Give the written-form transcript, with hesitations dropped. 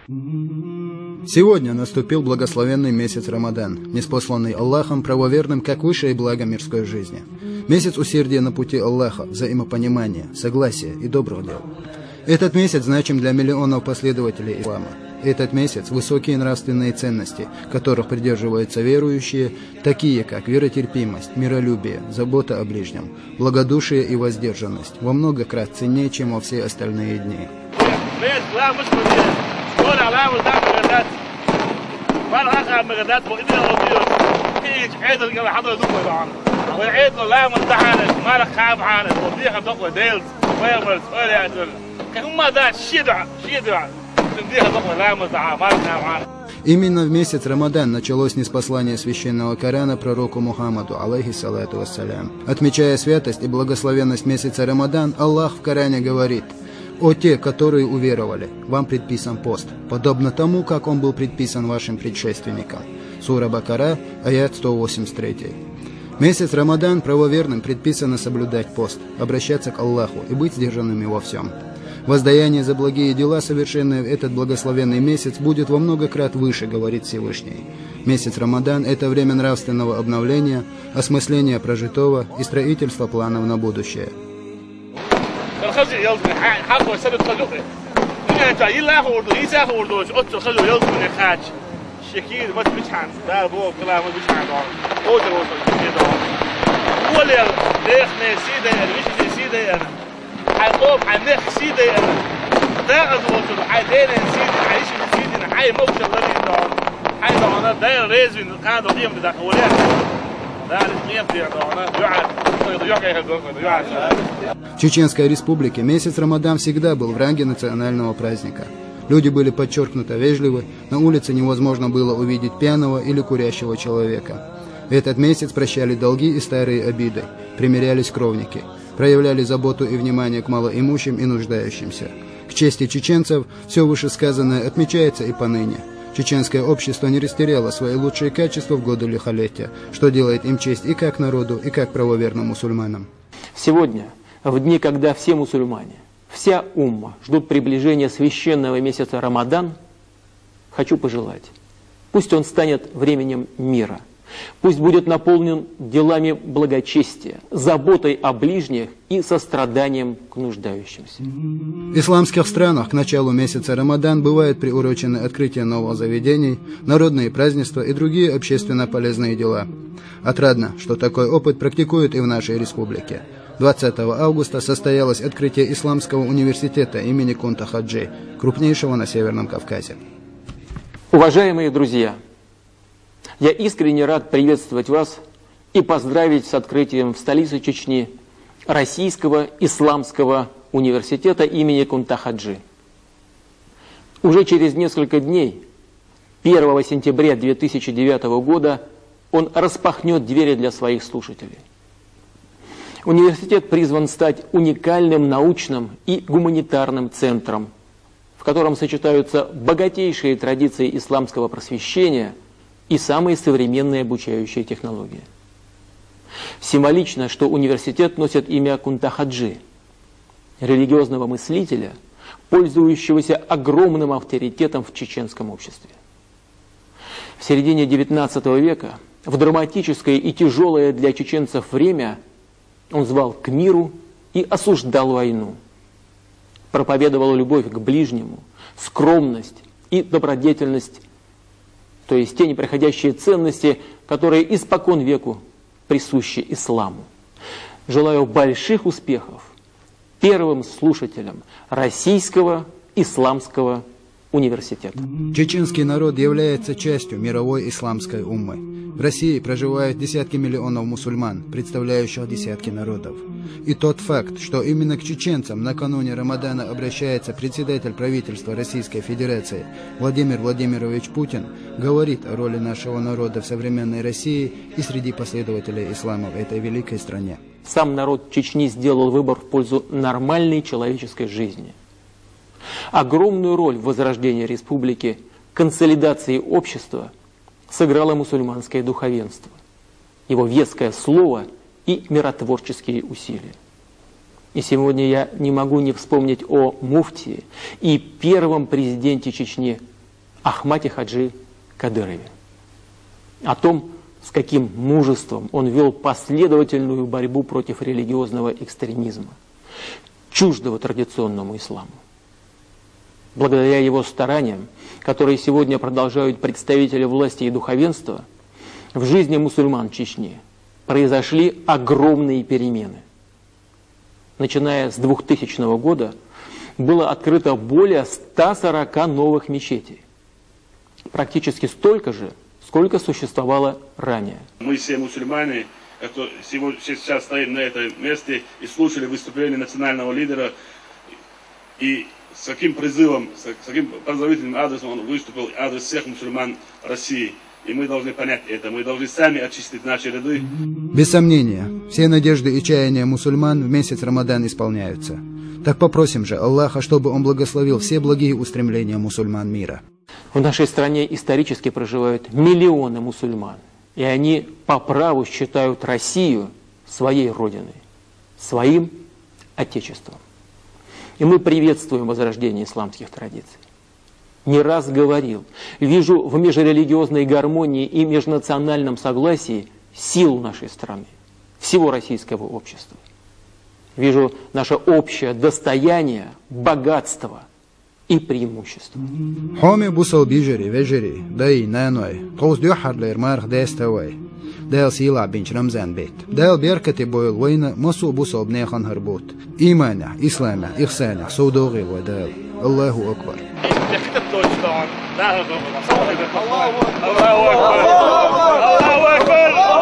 Сегодня наступил благословенный месяц Рамадан, ниспосланный Аллахом правоверным как высшее благо мирской жизни. Месяц усердия на пути Аллаха, взаимопонимания, согласия и добрых дел. Этот месяц значим для миллионов последователей ислама. Этот месяц – высокие нравственные ценности, которых придерживаются верующие, такие как веротерпимость, миролюбие, забота о ближнем, благодушие и воздержанность, во много крат ценнее, чем во все остальные дни. Именно в месяц Рамадан началось ниспослание священного Корана пророку Мухаммаду, алейхиссалату вассалям. Отмечая святость и благословенность месяца Рамадан, Аллах в Коране говорит: «О те, которые уверовали, вам предписан пост, подобно тому, как он был предписан вашим предшественникам». Сура Бакара, аят 183. Месяц Рамадан правоверным предписано соблюдать пост, обращаться к Аллаху и быть сдержанными во всем. Воздаяние за благие дела, совершенные в этот благословенный месяц, будет во много крат выше, говорит Всевышний. Месяц Рамадан – это время нравственного обновления, осмысления прожитого и строительства планов на будущее. В Чеченской Республике месяц Рамадан всегда был в ранге национального праздника. Люди были подчеркнуто вежливы, на улице невозможно было увидеть пьяного или курящего человека. В этот месяц прощали долги и старые обиды, примирялись кровники, проявляли заботу и внимание к малоимущим и нуждающимся. К чести чеченцев все вышесказанное отмечается и поныне. Чеченское общество не растеряло свои лучшие качества в годы лихолетия, что делает им честь и как народу, и как правоверным мусульманам. Сегодня, в дни, когда все мусульмане, вся умма ждут приближения священного месяца Рамадан, хочу пожелать, пусть он станет временем мира, пусть будет наполнен делами благочестия, заботой о ближних и состраданием к нуждающимся. В исламских странах к началу месяца Рамадан бывает приурочено открытие новых заведений, народные празднества и другие общественно полезные дела. Отрадно, что такой опыт практикуют и в нашей республике. 20 августа состоялось открытие Исламского университета имени Кунта Хаджи, крупнейшего на Северном Кавказе. Уважаемые друзья, я искренне рад приветствовать вас и поздравить с открытием в столице Чечни Российского Исламского университета имени Кунта Хаджи. Уже через несколько дней, 1 сентября 2009 года, он распахнет двери для своих слушателей. Университет призван стать уникальным научным и гуманитарным центром, в котором сочетаются богатейшие традиции исламского просвещения и самые современные обучающие технологии. Символично, что университет носит имя Кунта Хаджи, религиозного мыслителя, пользующегося огромным авторитетом в чеченском обществе. В середине XIX века, в драматическое и тяжелое для чеченцев время, он звал к миру и осуждал войну. Проповедовал любовь к ближнему, скромность и добродетельность, то есть те неприходящие ценности, которые испокон веку присущи исламу. Желаю больших успехов первым слушателям Российского Исламского университета. Чеченский народ является частью мировой исламской уммы. В России проживают десятки миллионов мусульман, представляющих десятки народов. И тот факт, что именно к чеченцам накануне Рамадана обращается председатель правительства Российской Федерации Владимир Владимирович Путин, говорит о роли нашего народа в современной России и среди последователей ислама в этой великой стране. Сам народ Чечни сделал выбор в пользу нормальной человеческой жизни. Огромную роль в возрождении республики, консолидации общества сыграло мусульманское духовенство, его веское слово и миротворческие усилия. И сегодня я не могу не вспомнить о муфтии и первом президенте Чечни Ахмате Хаджи Кадырове. О том, с каким мужеством он вел последовательную борьбу против религиозного экстремизма, чуждого традиционному исламу. Благодаря его стараниям, которые сегодня продолжают представители власти и духовенства, в жизни мусульман Чечни произошли огромные перемены. Начиная с 2000 года было открыто более 140 новых мечетей. Практически столько же, сколько существовало ранее. Мы все мусульмане, которые сейчас стоим на этом месте и слушали выступление национального лидера, и с каким призывом, с каким поздравительным адресом он выступил, адрес всех мусульман России. И мы должны понять это, мы должны сами очистить наши ряды. Без сомнения, все надежды и чаяния мусульман в месяц Рамадан исполняются. Так попросим же Аллаха, чтобы Он благословил все благие устремления мусульман мира. В нашей стране исторически проживают миллионы мусульман, и они по праву считают Россию своей родиной, своим отечеством. И мы приветствуем возрождение исламских традиций. Не раз говорил, вижу в межрелигиозной гармонии и межнациональном согласии силу нашей страны, всего российского общества. Вижу наше общее достояние, богатство и преимущество. Хоми бусал бижери, вежери, дай наной, тоз дюхарлер марх дестовай. Дэл сила бинч Рамзан бет. Дэл беркати бойл война, масу бусал бнехан харбут. Иманя, ислама, ихсаня, саудоги вадал. Аллаху акбар. الله أكبر الله أكبر الله أكبر